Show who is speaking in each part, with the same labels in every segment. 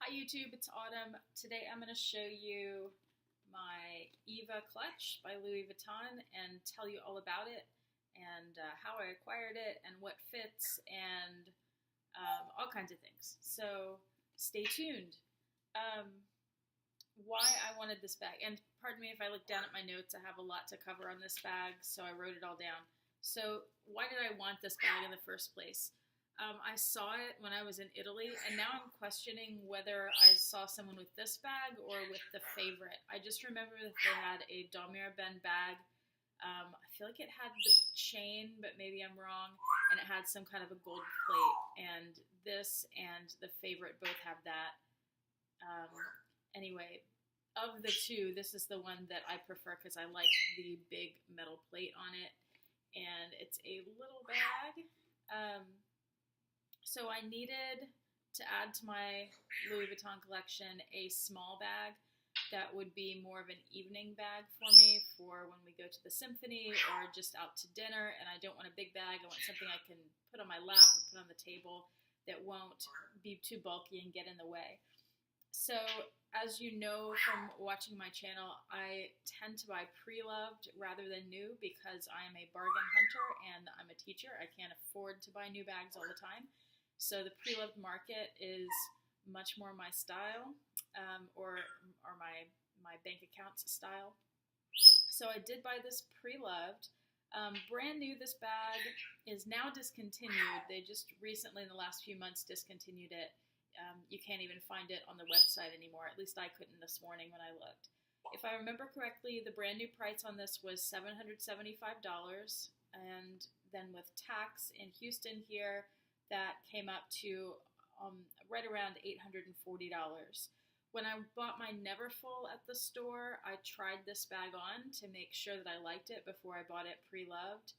Speaker 1: Hi YouTube, it's Autumn. Today I'm going to show you my Eva Clutch by Louis Vuitton and tell you all about it and how I acquired it and what fits and all kinds of things. So stay tuned. Why I wanted this bag, and pardon me if I look down at my notes, I have a lot to cover on this bag, so I wrote it all down. So why did I want this bag in the first place? I saw it when I was in Italy, and now I'm questioning whether I saw someone with this bag or with the favorite. I just remember that they had a Damier Ben bag. I feel like it had the chain, but maybe I'm wrong, and it had some kind of a gold plate, and this and the favorite both have that. Anyway, of the two, this is the one that I prefer because I like the big metal plate on it, and it's a little bag. So I needed to add to my Louis Vuitton collection a small bag that would be more of an evening bag for me for when we go to the symphony or just out to dinner, and I don't want a big bag. I want something I can put on my lap or put on the table that won't be too bulky and get in the way. So as you know from watching my channel, I tend to buy pre-loved rather than new because I am a bargain hunter and I'm a teacher. I can't afford to buy new bags all the time. So the pre-loved market is much more my style, or my bank account's style. So I did buy this pre-loved. Brand new, this bag is now discontinued. They just recently, in the last few months, discontinued it. You can't even find it on the website anymore. At least I couldn't this morning when I looked. If I remember correctly, the brand new price on this was $775, and then with tax in Houston here, that came up to right around $840. When I bought my Neverfull at the store, I tried this bag on to make sure that I liked it before I bought it pre-loved.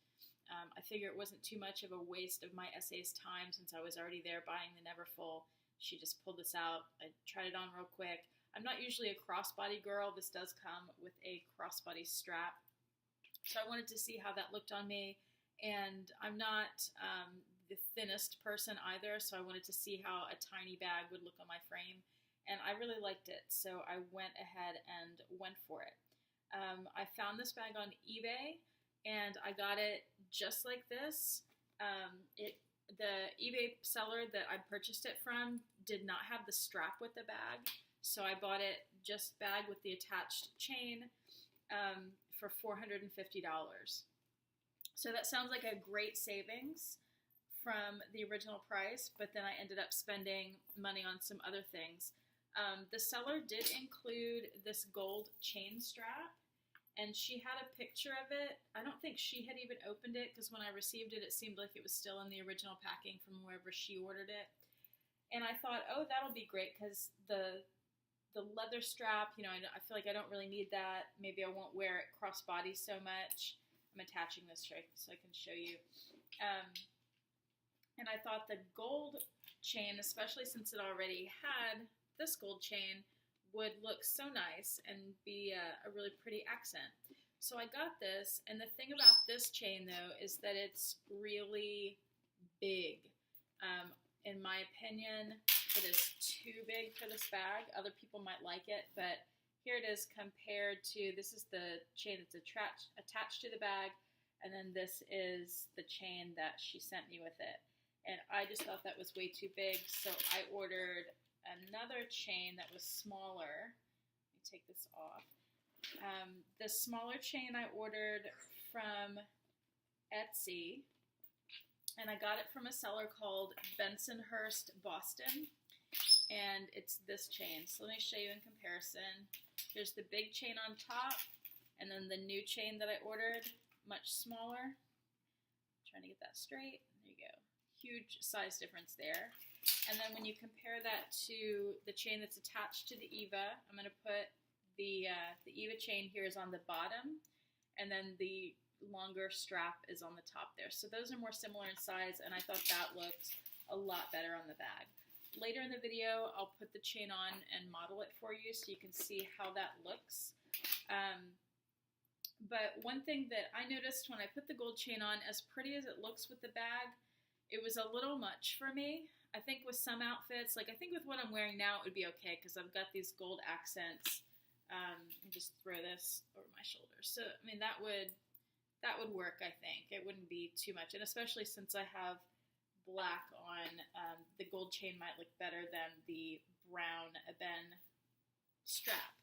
Speaker 1: I figure it wasn't too much of a waste of my SA's time since I was already there buying the Neverfull. She just pulled this out. I tried it on real quick. I'm not usually a crossbody girl. This does come with a crossbody strap. So I wanted to see how that looked on me. And I'm not the thinnest person either, so I wanted to see how a tiny bag would look on my frame. And I really liked it, so I went ahead and went for it. I found this bag on eBay, and I got it just like this. The eBay seller that I purchased it from did not have the strap with the bag, so I bought it just bag with the attached chain for $450. So that sounds like a great savings from the original price, but then I ended up spending money on some other things. The seller did include this gold chain strap, and she had a picture of it. I don't think she had even opened it because when I received it, it seemed like it was still in the original packing from wherever she ordered it. And I thought, oh, that'll be great because the leather strap, you know, I feel like I don't really need that. Maybe I won't wear it crossbody so much. I'm attaching this so I can show you. And I thought the gold chain, especially since it already had this gold chain, would look so nice and be a really pretty accent. So I got this, and the thing about this chain, though, is that it's really big. In my opinion, it is too big for this bag. Other people might like it, but here it is compared to, this is the chain that's attached to the bag, and then this is the chain that she sent me with it. And I just thought that was way too big, so I ordered another chain that was smaller. Let me take this off. The smaller chain I ordered from Etsy, and I got it from a seller called BensonhurtBoston, and it's this chain. So let me show you in comparison. Here's the big chain on top, and then the new chain that I ordered, much smaller. I'm trying to get that straight. There you go. Huge size difference there. And then when you compare that to the chain that's attached to the Eva, I'm going to put the Eva chain here is on the bottom, and then the longer strap is on the top there. So those are more similar in size, and I thought that looked a lot better on the bag. Later in the video, I'll put the chain on and model it for you so you can see how that looks. But one thing that I noticed when I put the gold chain on, as pretty as it looks with the bag, it was a little much for me. I think with some outfits, like I think with what I'm wearing now, it would be okay because I've got these gold accents. Just throw this over my shoulders. So, I mean, that would work, I think. It wouldn't be too much. And especially since I have black on, the gold chain might look better than the brown ebony strap.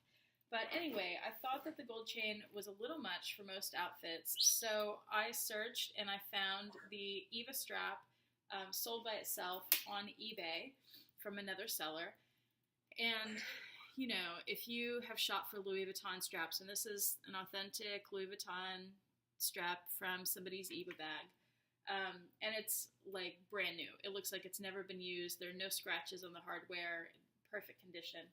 Speaker 1: But anyway, I thought that the gold chain was a little much for most outfits. So I searched and I found the Eva strap sold by itself on eBay from another seller. And you know, if you have shopped for Louis Vuitton straps, and this is an authentic Louis Vuitton strap from somebody's Eva bag, and it's like brand new. It looks like it's never been used. There are no scratches on the hardware, perfect condition.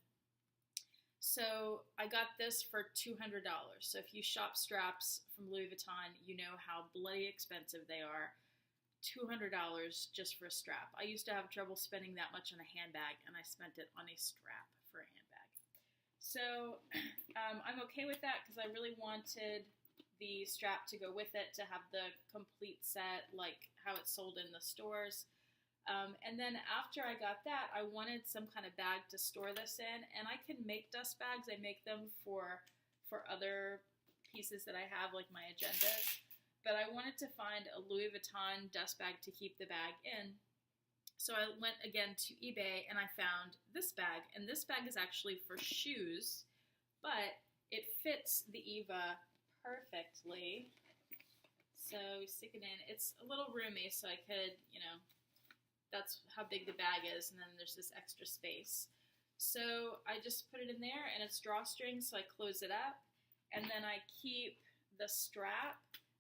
Speaker 1: So I got this for $200. So if you shop straps from Louis Vuitton, you know how bloody expensive they are. $200 just for a strap. I used to have trouble spending that much on a handbag, and I spent it on a strap for a handbag. So I'm okay with that because I really wanted the strap to go with it, to have the complete set like how it's sold in the stores. And then after I got that, I wanted some kind of bag to store this in, and I can make dust bags. I make them for other pieces that I have, like my agendas. But I wanted to find a Louis Vuitton dust bag to keep the bag in. So I went again to eBay and I found this bag. And this bag is actually for shoes, but it fits the Eva perfectly. So we stick it in. It's a little roomy, so I could, you know, that's how big the bag is. And then there's this extra space. So I just put it in there, and it's drawstring, so I close it up. And then I keep the strap.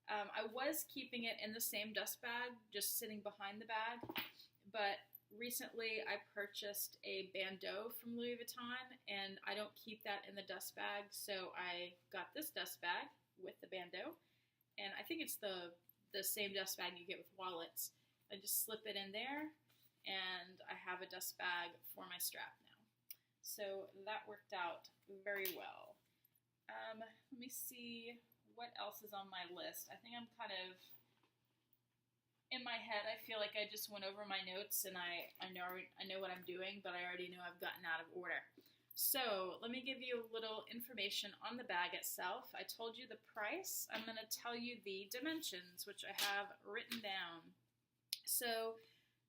Speaker 1: I was keeping it in the same dust bag, just sitting behind the bag. But recently I purchased a bandeau from Louis Vuitton, and I don't keep that in the dust bag, so I got this dust bag with the bandeau, and I think it's the same dust bag you get with wallets. I just slip it in there, and I have a dust bag for my strap now. So that worked out very well. Let me see what else is on my list. I think I'm kind of in my head. I feel like I just went over my notes, and I know what I'm doing, but I already know I've gotten out of order. So let me give you a little information on the bag itself. I told you the price. I'm going to tell you the dimensions, which I have written down. So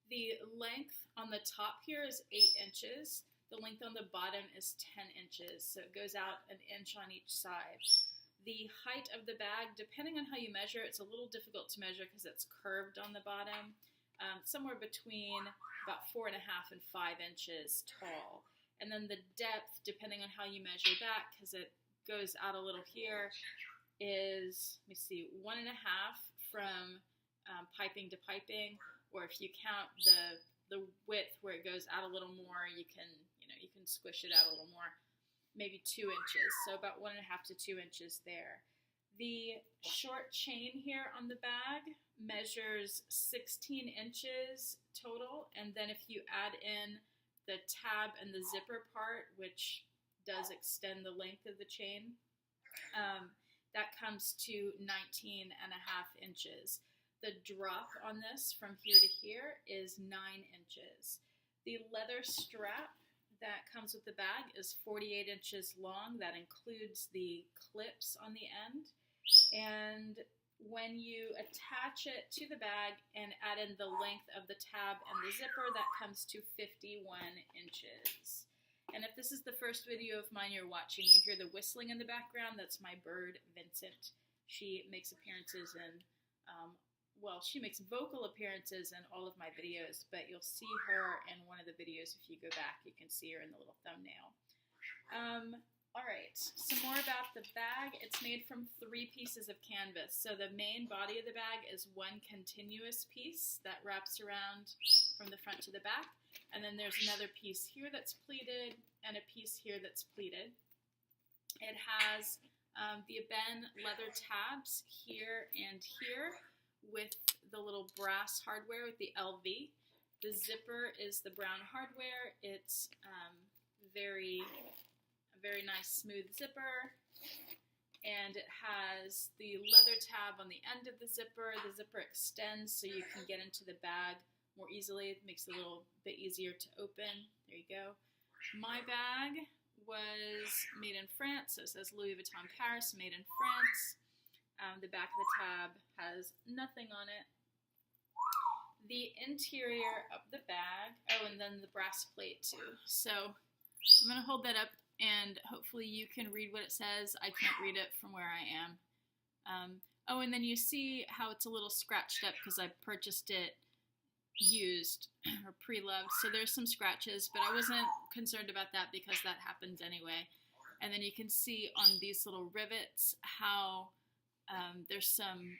Speaker 1: the length on the top here is 8 inches. The length on the bottom is 10 inches. So it goes out an inch on each side. The height of the bag, depending on how you measure, it's a little difficult to measure because it's curved on the bottom. Somewhere between about 4.5 and 5 inches tall. And then the depth, depending on how you measure that, because it goes out a little here, is, let me see, 1.5 from piping to piping, or if you count the width where it goes out a little more, you can squish it out a little more. Maybe 2 inches, so about 1.5 to 2 inches there. The short chain here on the bag measures 16 inches total, and then if you add in the tab and the zipper part, which does extend the length of the chain, that comes to 19.5 inches. The drop on this from here to here is 9 inches. The leather strap that comes with the bag is 48 inches long. That includes the clips on the end. And when you attach it to the bag and add in the length of the tab and the zipper, that comes to 51 inches. And if this is the first video of mine you're watching, you hear the whistling in the background. That's my bird, Vincent. She makes appearances in she makes vocal appearances in all of my videos, but you'll see her in one of the videos. If you go back, you can see her in the little thumbnail. All right, some more about the bag. It's made from 3 pieces of canvas. So the main body of the bag is one continuous piece that wraps around from the front to the back. And then there's another piece here that's pleated and a piece here that's pleated. It has the ebony leather tabs here and here, with the little brass hardware with the LV. The zipper is the brown hardware. It's a very nice smooth zipper, and it has the leather tab on the end of the zipper. The zipper extends so you can get into the bag more easily. It makes it a little bit easier to open. There you go. My bag was made in France, so it says Louis Vuitton Paris, made in France. The back of the tab has nothing on it. The interior of the bag, oh, and then the brass plate too. So I'm going to hold that up and hopefully you can read what it says. I can't read it from where I am. Oh, and then you see how it's a little scratched up because I purchased it used or pre-loved. So there's some scratches, but I wasn't concerned about that because that happens anyway. And then you can see on these little rivets how there's some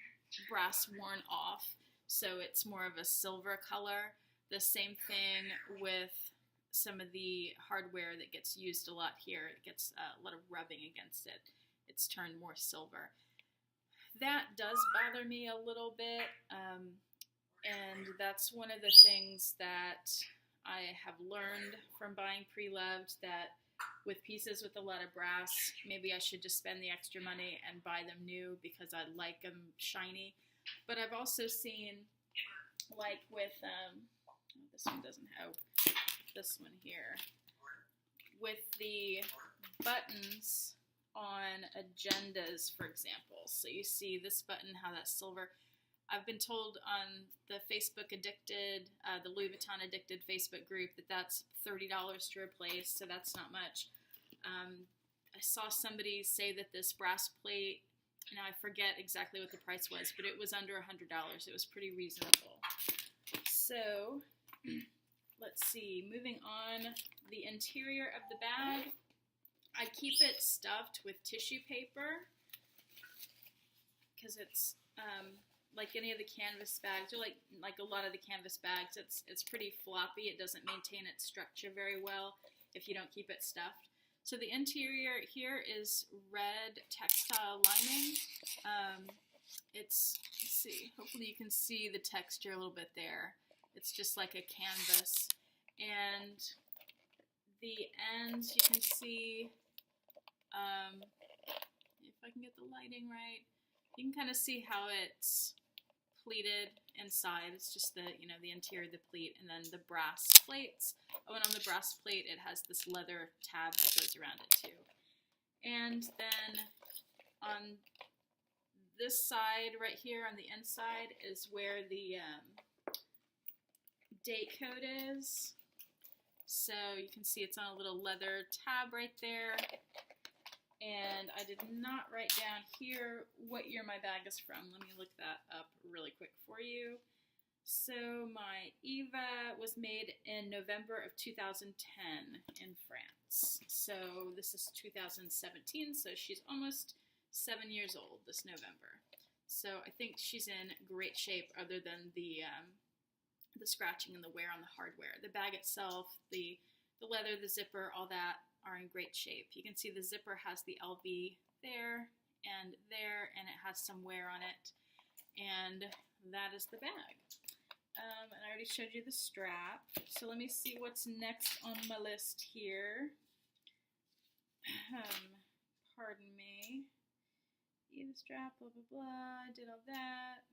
Speaker 1: brass worn off. So it's more of a silver color. The same thing with some of the hardware that gets used a lot here. It gets a lot of rubbing against it. It's turned more silver. That does bother me a little bit, and that's one of the things that I have learned from buying pre-loved, that with pieces with a lot of brass, maybe I should just spend the extra money and buy them new because I like them shiny. But I've also seen, like with, this one doesn't have, this one here, with the buttons on agendas, for example. So you see this button, how that's silver. I've been told on the Facebook Addicted, the Louis Vuitton Addicted Facebook group, that that's $30 to replace, so that's not much. I saw somebody say that this brass plate, and I forget exactly what the price was, but it was under $100. It was pretty reasonable. So, let's see. Moving on, the interior of the bag. I keep it stuffed with tissue paper because it's like any of the canvas bags, or like a lot of the canvas bags. It's pretty floppy. It doesn't maintain its structure very well if you don't keep it stuffed. So the interior here is red textile lining. Let's see, hopefully you can see the texture a little bit there. It's just like a canvas. And the ends, you can see, if I can get the lighting right, you can kind of see how it's pleated inside. It's just the, the interior of the pleat, and then the brass plates. Oh, and on the brass plate, it has this leather tab that goes around it too. And then on this side right here on the inside is where the date code is. So you can see it's on a little leather tab right there. And I did not write down here what year my bag is from. Let me look that up really quick for you. So my Eva was made in November of 2010 in France. So this is 2017, so she's almost 7 years old this November. So I think she's in great shape other than the scratching and the wear on the hardware. The bag itself, the leather, the zipper, all that are in great shape. You can see the zipper has the LV there, and it has some wear on it. And that is the bag. And I already showed you the strap. So let me see what's next on my list here. Pardon me. The strap, blah, blah, blah. I did all that.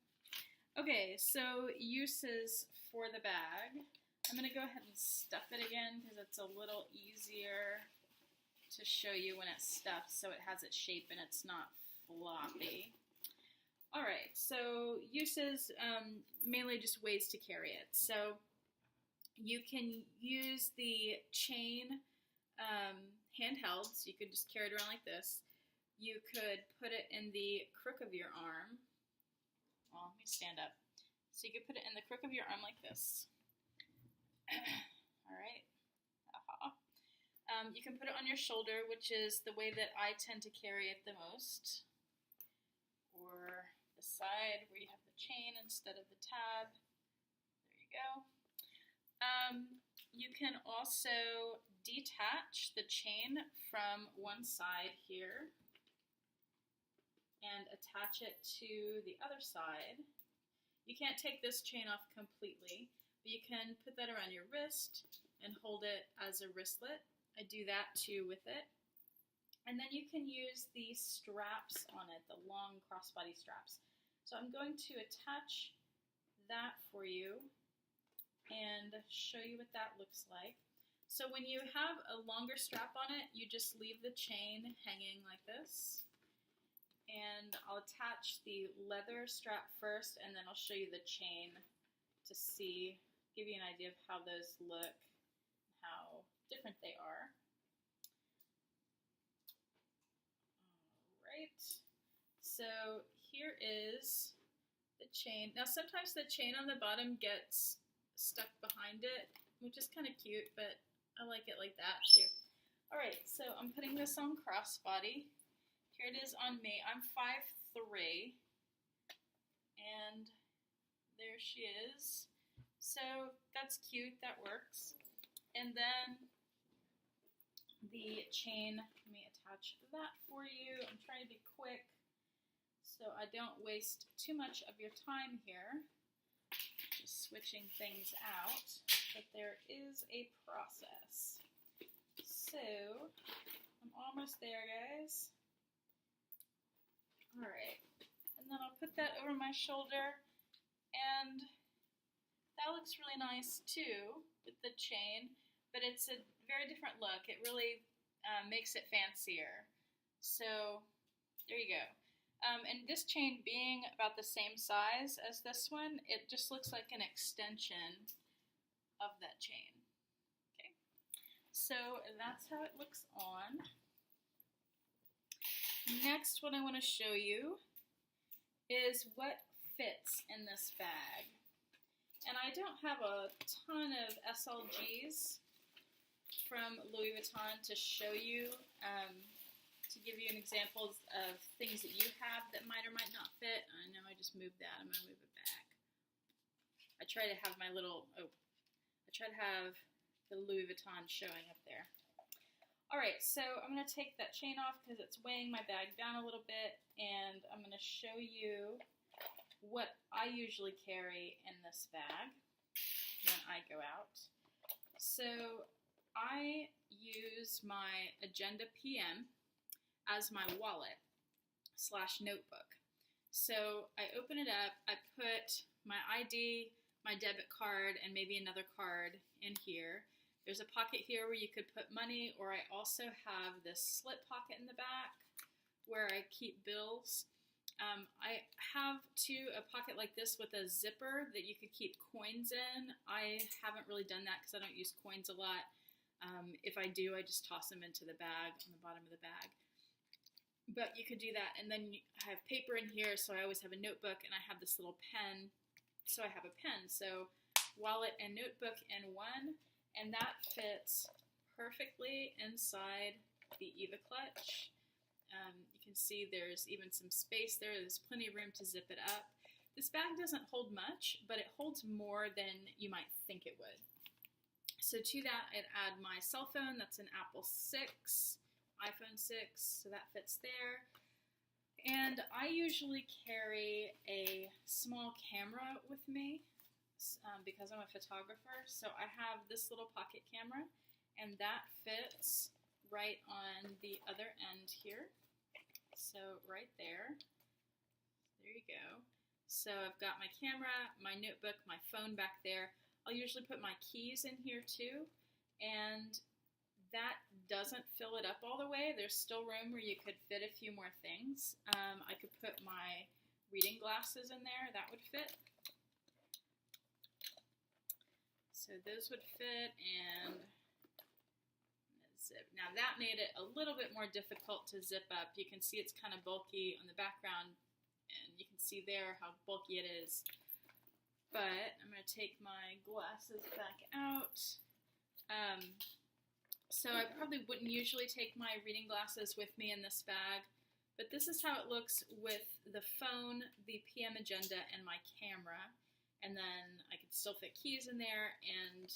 Speaker 1: Okay, so uses for the bag. I'm going to go ahead and stuff it again because it's a little easier to show you when it's stuffed so it has its shape and it's not floppy. Alright, so uses, mainly just ways to carry it. So you can use the chain handheld, so you could just carry it around like this. You could put it in the crook of your arm. Well, let me stand up. So you could put it in the crook of your arm like this. Alright. You can put it on your shoulder, which is the way that I tend to carry it the most. Or the side where you have the chain instead of the tab. There you go. You can also detach the chain from one side here and attach it to the other side. You can't take this chain off completely, but you can put that around your wrist and hold it as a wristlet. I do that too with it. And then you can use the straps on it, the long crossbody straps. So I'm going to attach that for you. and show you what that looks like. So when you have a longer strap on it, you just leave the chain hanging like this. And I'll attach the leather strap first, and then I'll show you the chain to see, give you an idea of how those look, how different they are. Alright, so here is the chain. Now sometimes the chain on the bottom gets stuck behind it, which is kind of cute, but I like it like that too. Alright, so I'm putting this on Crossbody. Here it is on me. I'm 5'3", and there she is. So that's cute, that works. And then the chain, let me attach that for you. I'm trying to be quick so I don't waste too much of your time here. Just switching things out, but there is a process. So I'm almost there, guys. Alright, and then I'll put that over my shoulder, and that looks really nice too with the chain, but it's a very different look. It really makes it fancier. So there you go. And this chain being about the same size as this one, it just looks like an extension of that chain. Okay, so that's how it looks on. Next, what I want to show you is what fits in this bag. And I don't have a ton of SLGs from Louis Vuitton to show you, to give you an example of things that you have that might or might not fit. I know I just moved that. I'm going to move it back. I try to have my little, I try to have the Louis Vuitton showing up there. Alright, so I'm going to take that chain off because it's weighing my bag down a little bit, and I'm going to show you what I usually carry in this bag when I go out. So I use my Agenda PM as my wallet / notebook. So I open it up, I put my ID, my debit card, and maybe another card in here. There's a pocket here where you could put money, or I also have this slip pocket in the back where I keep bills. I have a pocket like this with a zipper that you could keep coins in. I haven't really done that because I don't use coins a lot. If I do, I just toss them into the bag, on the bottom of the bag. But you could do that, and then I have paper in here, so I always have a notebook, and I have this little pen, so I have a pen. So wallet and notebook in one. And that fits perfectly inside the Eva Clutch. You can see there's even some space there. There's plenty of room to zip it up. This bag doesn't hold much, but it holds more than you might think it would. So to that, I'd add my cell phone. That's an Apple 6, iPhone 6, so that fits there. And I usually carry a small camera with me. Because I'm a photographer, so I have this little pocket camera, and that fits right on the other end here. So right there. There you go. So I've got my camera, my notebook, my phone back there. I'll usually put my keys in here too, and that doesn't fill it up all the way. There's still room where you could fit a few more things. I could put my reading glasses in there. That would fit. So those would fit, and zip. Now that made it a little bit more difficult to zip up. You can see it's kind of bulky on the background, and you can see there how bulky it is. But I'm going to take my glasses back out. So I probably wouldn't usually take my reading glasses with me in this bag, but this is how it looks with the phone, the PM Agenda, and my camera. And then I could still fit keys in there, and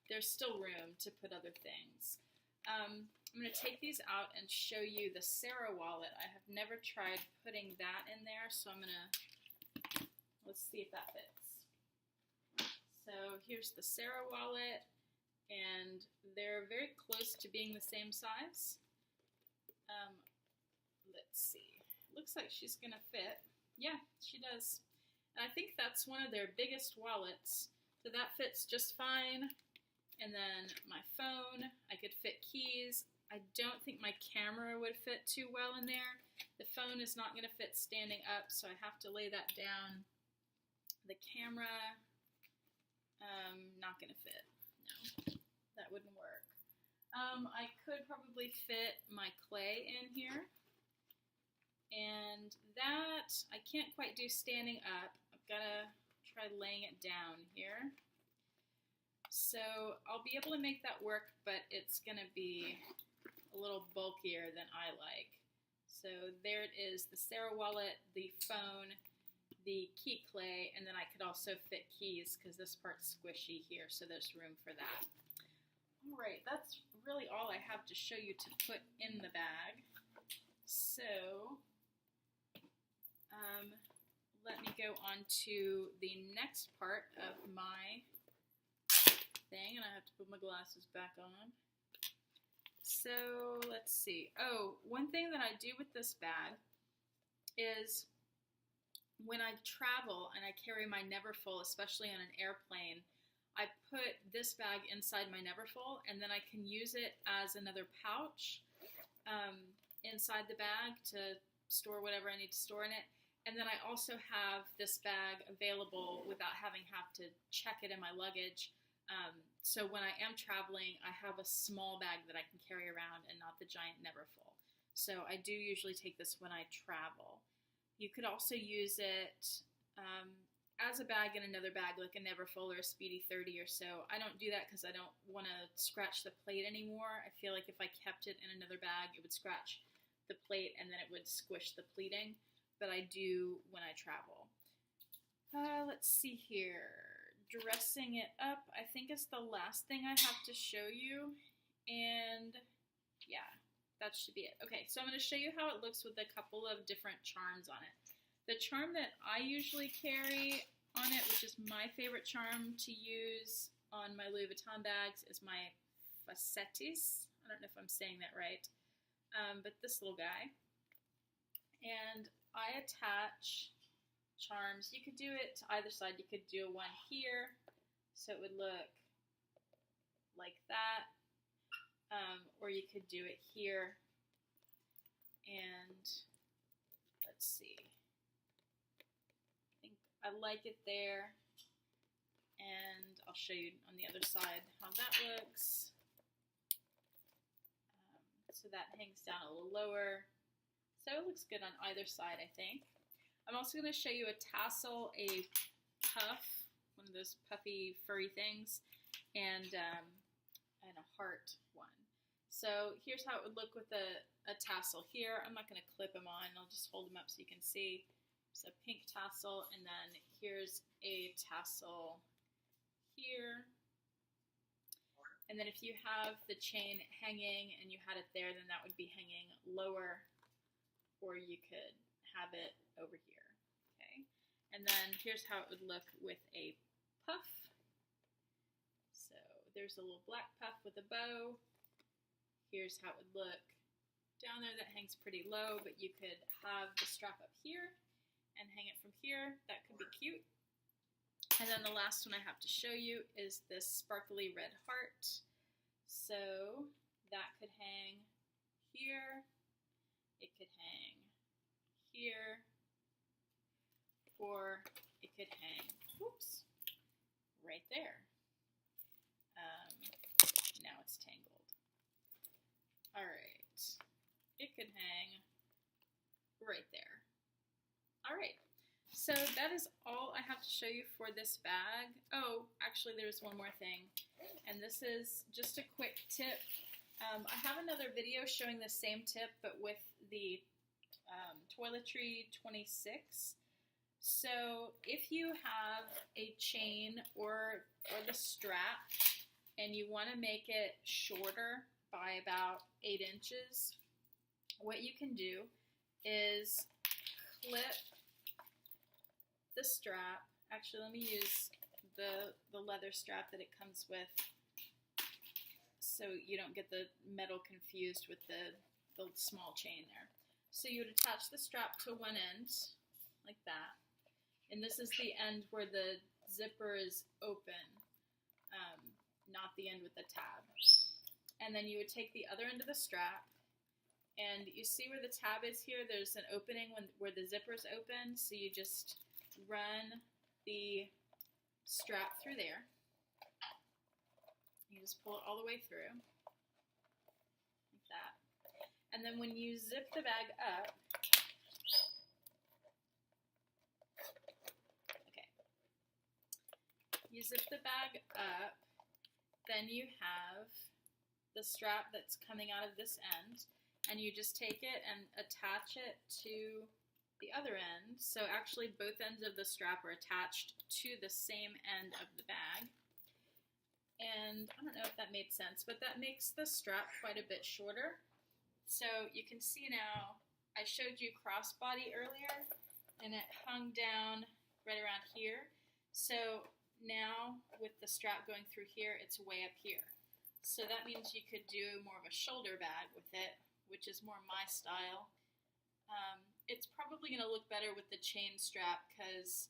Speaker 1: there's still room to put other things. I'm going to take these out and show you the Sarah wallet. I have never tried putting that in there, so I'm going to, let's see if that fits. So here's the Sarah wallet, and they're very close to being the same size. Let's see. Looks like she's going to fit. Yeah, she does. And I think that's one of their biggest wallets. So that fits just fine. And then my phone, I could fit keys. I don't think my camera would fit too well in there. The phone is not going to fit standing up, so I have to lay that down. The camera, not going to fit. No, that wouldn't work. I could probably fit my clay in here. And that, I can't quite do standing up. I've got to try laying it down here. So I'll be able to make that work, but it's going to be a little bulkier than I like. So there it is, the Sarah wallet, the phone, the key clay, and then I could also fit keys because this part's squishy here, so there's room for that. All right, that's really all I have to show you to put in the bag. So let me go on to the next part of my thing, and I have to put my glasses back on. So let's see. Oh, one thing that I do with this bag is when I travel and I carry my Neverfull, especially on an airplane, I put this bag inside my Neverfull, and then I can use it as another pouch inside the bag to store whatever I need to store in it. And then I also have this bag available without having to check it in my luggage. So when I am traveling, I have a small bag that I can carry around and not the giant Neverfull. So I do usually take this when I travel. You could also use it as a bag in another bag, like a Neverfull or a Speedy 30 or so. I don't do that because I don't want to scratch the plate anymore. I feel like if I kept it in another bag, it would scratch the plate and then it would squish the pleating. But I do when I travel. Let's see here. Dressing it up, I think is the last thing I have to show you, and yeah, that should be it. Okay, so I'm going to show you how it looks with a couple of different charms on it. The charm that I usually carry on it, which is my favorite charm to use on my Louis Vuitton bags, is my Facettis. I don't know if I'm saying that right, but this little guy. And I attach charms. You could do it to either side. You could do one here, so it would look like that, or you could do it here, and let's see. I think I like it there, and I'll show you on the other side how that looks. So that hangs down a little lower, so it looks good on either side, I think. I'm also going to show you a tassel, a puff, one of those puffy furry things, and a heart one. So here's how it would look with a tassel here. I'm not going to clip them on. I'll just hold them up so you can see. It's a pink tassel, and then here's a tassel here. And then if you have the chain hanging and you had it there, then that would be hanging lower, or you could have it over here, okay? And then here's how it would look with a puff. So there's a little black puff with a bow. Here's how it would look down there. That hangs pretty low, but you could have the strap up here and hang it from here. That could be cute. And then the last one I have to show you is this sparkly red heart. So that could hang here. It could hang here, or it could hang, whoops, right there. Now it's tangled. All right, it could hang right there. All right, so that is all I have to show you for this bag. Oh, actually there's one more thing, and this is just a quick tip. I have another video showing the same tip, but with the toiletry 26. So if you have a chain or the strap and you want to make it shorter by about 8 inches, what you can do is clip the strap. Actually, let me use the leather strap that it comes with, so you don't get the metal confused with the small chain there. So you would attach the strap to one end, like that. And this is the end where the zipper is open, not the end with the tab. And then you would take the other end of the strap, and you see where the tab is here? There's an opening where the zipper's open, so you just run the strap through there. You just pull it all the way through, like that. And then when you zip the bag up, you zip the bag up, then you have the strap that's coming out of this end, and you just take it and attach it to the other end. So actually both ends of the strap are attached to the same end of the bag. And I don't know if that made sense, but that makes the strap quite a bit shorter. So you can see now, I showed you crossbody earlier, and it hung down right around here. So now with the strap going through here, it's way up here. So that means you could do more of a shoulder bag with it, which is more my style. It's probably going to look better with the chain strap because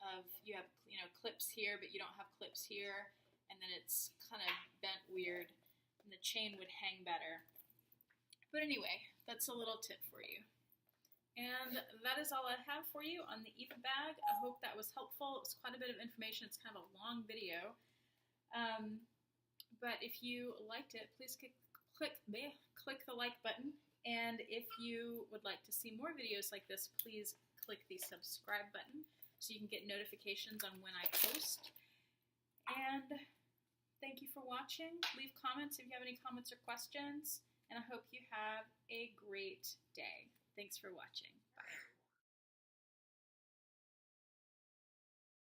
Speaker 1: of you have clips here, but you don't have clips here, and then it's kind of bent weird, and the chain would hang better. But anyway, that's a little tip for you. And that is all I have for you on the Eva bag. I hope that was helpful. It was quite a bit of information. It's kind of a long video. But if you liked it, please click the like button. And if you would like to see more videos like this, please click the subscribe button so you can get notifications on when I post. And thank you for watching. Leave comments if you have any comments or questions. And I hope you have a great day. Thanks for watching.